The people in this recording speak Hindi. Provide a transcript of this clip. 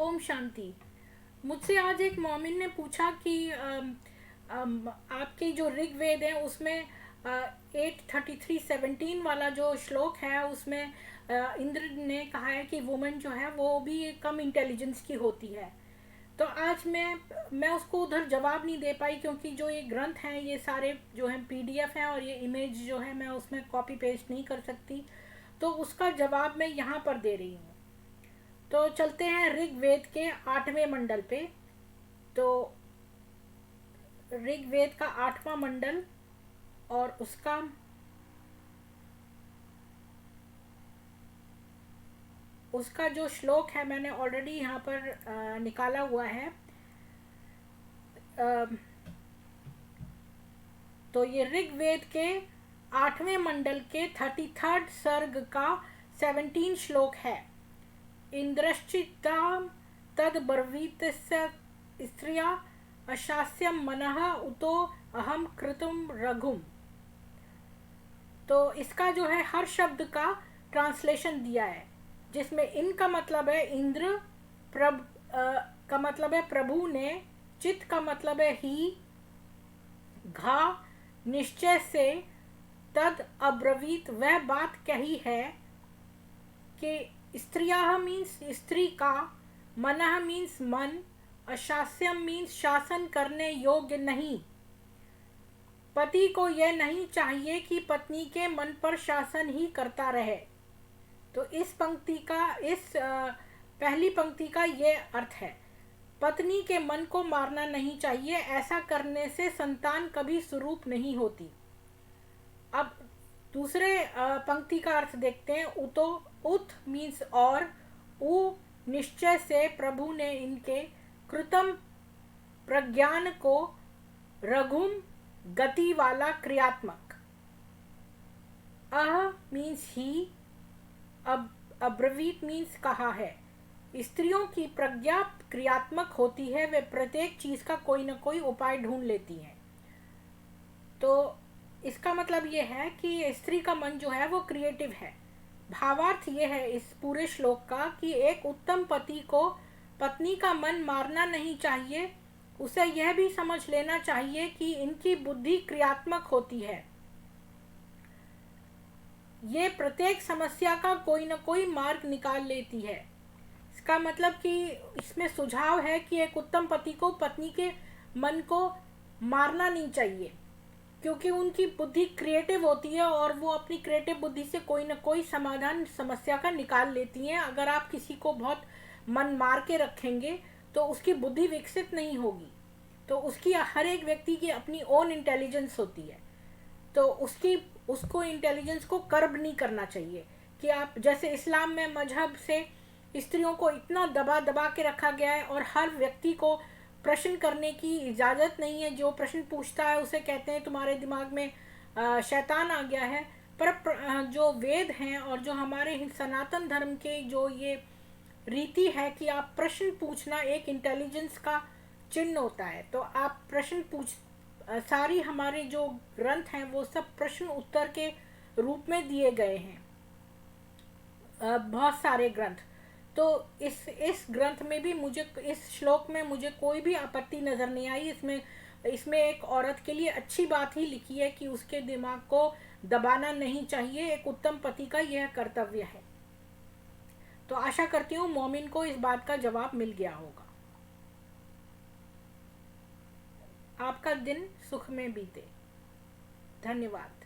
ओम शांति। मुझसे आज एक मोमिन ने पूछा कि आपके जो ऋग्वेद है उसमें 8:33:17 वाला जो श्लोक है उसमें इंद्र ने कहा है कि वुमेन जो है वो भी कम इंटेलिजेंस की होती है। तो आज मैं उसको उधर जवाब नहीं दे पाई क्योंकि जो ये ग्रंथ हैं ये सारे जो हैं पीडीएफ हैं और ये इमेज जो है मैं उसमें कॉपी पेस्ट नहीं कर सकती, तो उसका जवाब मैं यहाँ पर दे रही हूँ। तो चलते हैं ऋग्वेद के 8वें मंडल पे। तो ऋग्वेद का 8वां मंडल और उसका जो श्लोक है मैंने ऑलरेडी यहाँ पर निकाला हुआ है। तो ये ऋग्वेद के 8वें मंडल के 33rd सर्ग का 17 श्लोक है। इंद्रश्चित्तां तद ब्रवीत स्त्रिया अशास्यम मनः उतो अहम कृतम रघुम। तो इसका जो है हर शब्द का ट्रांसलेशन दिया है, जिसमें इन का मतलब है इंद्र, का मतलब है प्रभु ने, चित का मतलब है ही, घा निश्चय से, तद अब्रवीत वह बात कही है कि स्त्रियाः मीन्स स्त्री का, मनः मीन्स मन, अशास्यम मीन्स शासन करने योग्य नहीं। पति को यह नहीं चाहिए कि पत्नी के मन पर शासन ही करता रहे। तो इस पहली पंक्ति का ये अर्थ है, पत्नी के मन को मारना नहीं चाहिए, ऐसा करने से संतान कभी स्वरूप नहीं होती। अब दूसरे पंक्ति का अर्थ देखते हैं। उतो, उत मीन्स और, उ निश्चय से प्रभु ने इनके, कृतम प्रज्ञान को, रघुम गति वाला क्रियात्मक, अह मीन्स ही, अब्रवीत मीन्स कहा है। स्त्रियों की प्रज्ञा क्रियात्मक होती है, वे प्रत्येक चीज का कोई ना कोई उपाय ढूंढ लेती हैं। तो इसका मतलब ये है कि स्त्री का मन जो है वो क्रिएटिव है। भावार्थ ये है इस पूरे श्लोक का कि एक उत्तम पति को पत्नी का मन मारना नहीं चाहिए, उसे यह भी समझ लेना चाहिए कि इनकी बुद्धि क्रियात्मक होती है, ये प्रत्येक समस्या का कोई न कोई मार्ग निकाल लेती है। इसका मतलब कि इसमें सुझाव है कि एक उत्तम पति को पत्नी के मन को मारना नहीं चाहिए, क्योंकि उनकी बुद्धि क्रिएटिव होती है और वो अपनी क्रिएटिव बुद्धि से कोई ना कोई समाधान समस्या का निकाल लेती हैं। अगर आप किसी को बहुत मन मार के रखेंगे तो उसकी बुद्धि विकसित नहीं होगी। तो उसकी हर एक व्यक्ति की अपनी ओन इंटेलिजेंस होती है, तो उसको इंटेलिजेंस को कर्ब नहीं करना चाहिए कि आप जैसे इस्लाम में मजहब से स्त्रियों को इतना दबा दबा के रखा गया है और हर व्यक्ति को प्रश्न करने की इजाज़त नहीं है। जो प्रश्न पूछता है उसे कहते हैं तुम्हारे दिमाग में शैतान आ गया है। पर जो वेद हैं और जो हमारे सनातन धर्म के जो ये रीति है कि आप प्रश्न पूछना एक इंटेलिजेंस का चिन्ह होता है। तो आप प्रश्न सारी हमारे जो ग्रंथ हैं वो सब प्रश्न उत्तर के रूप में दिए गए हैं, बहुत सारे ग्रंथ। तो इस ग्रंथ में भी मुझे, इस श्लोक में मुझे कोई भी आपत्ति नज़र नहीं आई। इसमें एक औरत के लिए अच्छी बात ही लिखी है कि उसके दिमाग को दबाना नहीं चाहिए, एक उत्तम पति का यह कर्तव्य है। तो आशा करती हूँ मोमिन को इस बात का जवाब मिल गया होगा। आपका दिन सुख में बीते। धन्यवाद।